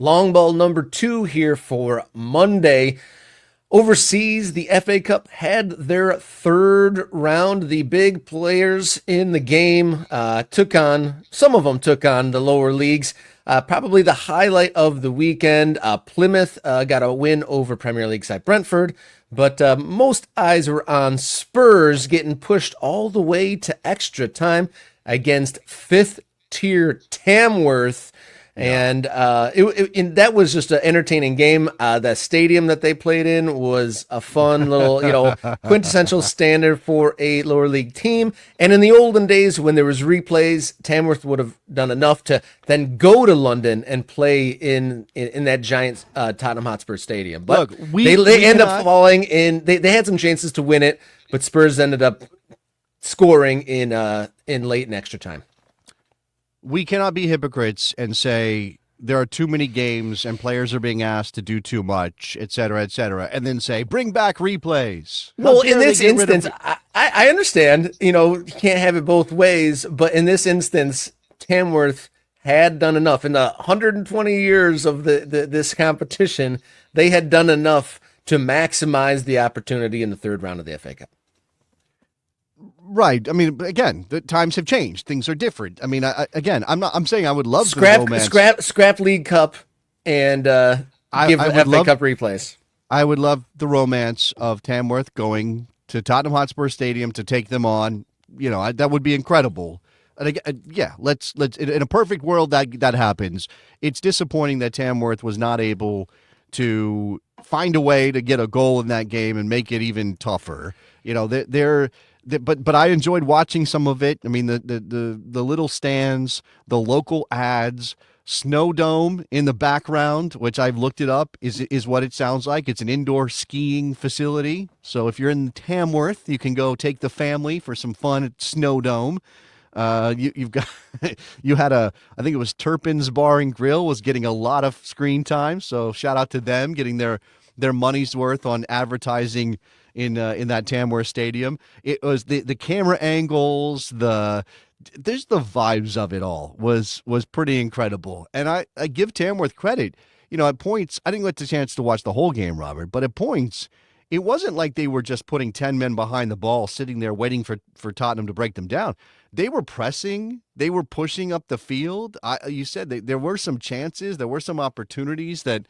Long ball number 2 here for Monday. Overseas, the FA Cup had their third round. The big players in the game some of them took on the lower leagues. Probably the highlight of the weekend, Plymouth got a win over Premier League side Brentford, but most eyes were on Spurs getting pushed all the way to extra time against fifth tier Tamworth. And that was just an entertaining game. The stadium that they played in was a fun little, quintessential standard for a lower league team. And in the olden days, when there was replays, Tamworth would have done enough to then go to London and play in that giant Tottenham Hotspur stadium. But Look, they end up falling in. They had some chances to win it, but Spurs ended up scoring in late and extra time. We cannot be hypocrites and say there are too many games and players are being asked to do too much, et cetera, and then say, bring back replays. Well, in this instance, I understand, you can't have it both ways, but in this instance, Tamworth had done enough. In the 120 years of this competition, they had done enough to maximize the opportunity in the third round of the FA Cup. Right. I mean, again, the times have changed. Things are different. I mean, I'm saying I would love the romance. Scrap League Cup and give FA Cup replays. I would love the romance of Tamworth going to Tottenham Hotspur Stadium to take them on. That would be incredible. And again, let's in a perfect world that happens. It's disappointing that Tamworth was not able to find a way to get a goal in that game and make it even tougher. But I enjoyed watching some of it. I mean, the little stands, the local ads, Snow Dome in the background, which I've looked it up, is what it sounds like. It's an indoor skiing facility. So if you're in Tamworth, you can go take the family for some fun at Snow Dome. You've got I think it was Turpin's Bar and Grill was getting a lot of screen time. So shout out to them getting their money's worth on advertising in that Tamworth stadium. It was the camera angles, there's the vibes of it all was pretty incredible. And I give Tamworth credit. At points, I didn't get the chance to watch the whole game, Robert, but at points, it wasn't like they were just putting 10 men behind the ball, sitting there waiting for Tottenham to break them down. They were pressing. They were pushing up the field. You said there were some chances. There were some opportunities that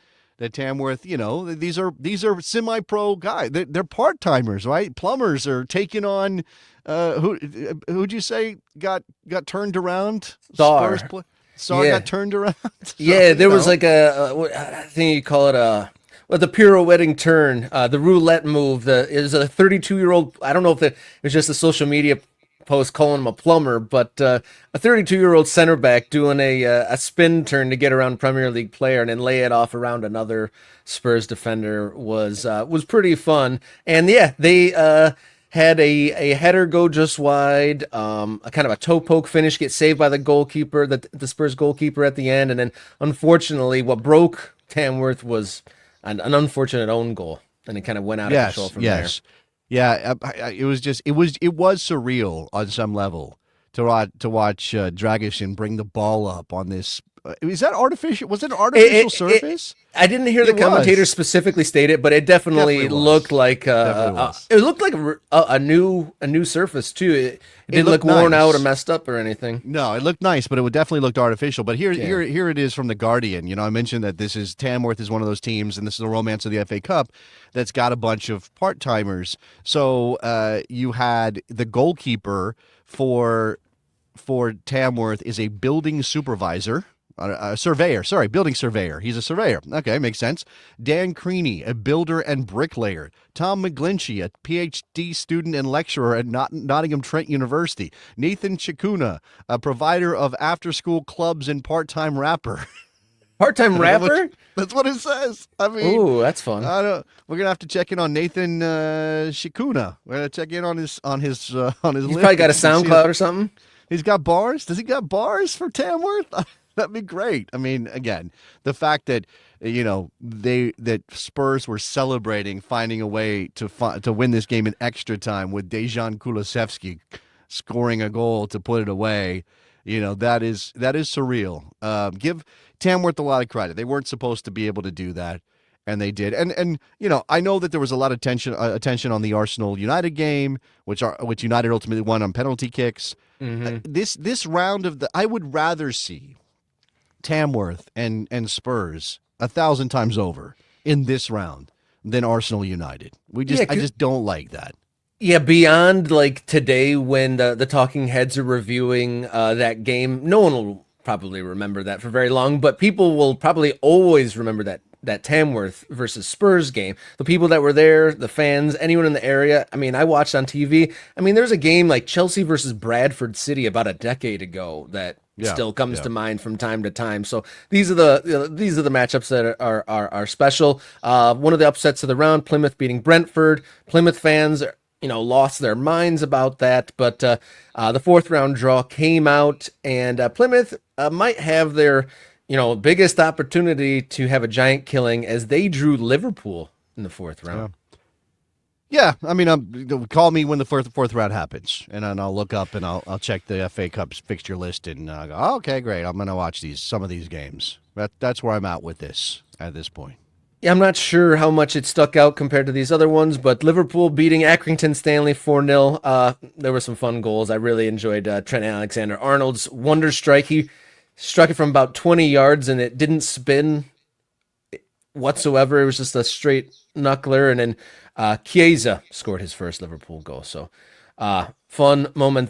Tamworth, these are semi-pro guys. They're part-timers, right? Plumbers are taking on who'd you say got turned around? Star got turned around. So, there was like I think you call it the pirouetting turn, the roulette move. It was a 32-year-old. I don't know if it was just a social media post calling him a plumber, but a 32-year-old center back doing a spin turn to get around Premier League player and then lay it off around another Spurs defender was pretty fun. And they had a header go just wide, a kind of a toe poke finish, get saved by the goalkeeper, the Spurs goalkeeper at the end, and then unfortunately what broke Tamworth was an unfortunate own goal, and it kind of went out of control from there. Yeah, it was surreal on some level to watch Dragic bring the ball up on this. Is that artificial? Was it an artificial surface? I didn't hear the commentator specifically state it, but it definitely looked like it looked like a new surface too. It didn't look worn out or messed up or anything. No, it looked nice, but it definitely looked artificial. But here it is from the Guardian. I mentioned that Tamworth is one of those teams, and this is the romance of the FA Cup that's got a bunch of part timers. So you had the goalkeeper for Tamworth is a building supervisor. Building surveyor. He's a surveyor. Okay, makes sense. Dan Creaney, a builder and bricklayer. Tom McGlinchey, a PhD student and lecturer at Nottingham Trent University. Nathan Chikuna, a provider of after-school clubs and part-time rapper. Part-time rapper? That's what it says. I mean, ooh, that's fun. We're gonna have to check in on Nathan Chikuna. We're gonna check in on his He's probably got a SoundCloud or something. He's got bars. Does he got bars for Tamworth? That'd be great. I mean, again, the fact that that Spurs were celebrating finding a way to win this game in extra time with Dejan Kulusevski scoring a goal to put it away. That is surreal. Tamworth a lot of credit. They weren't supposed to be able to do that, and they did. And I know that there was a lot of attention on the Arsenal United game, which United ultimately won on penalty kicks. This round of I would rather see Tamworth and Spurs 1,000 times over in this round than Arsenal United. I just don't like that. Yeah, beyond like today when the talking heads are reviewing that game, no one will probably remember that for very long, but people will probably always remember that Tamworth versus Spurs game. The people that were there, the fans, anyone in the area. I mean, I watched on TV. I mean, there's a game like Chelsea versus Bradford City about a decade ago that still comes to mind from time to time. So these are the matchups that are special. One of the upsets of the round, Plymouth beating Brentford. Plymouth fans lost their minds about that, but the fourth round draw came out, and Plymouth might have their biggest opportunity to have a giant killing as they drew Liverpool in the fourth round. Yeah, I mean, call me when the fourth round happens, and then I'll look up and I'll check the FA Cup's fixture list and go, oh, okay, great. I'm going to watch some of these games. That's where I'm at with this at this point. Yeah, I'm not sure how much it stuck out compared to these other ones, but Liverpool beating Accrington Stanley 4-0. There were some fun goals. I really enjoyed Trent Alexander-Arnold's wonder strike. He struck it from about 20 yards, and it didn't spin whatsoever. It was just a straight knuckler, and then Chiesa scored his first Liverpool goal. So fun moment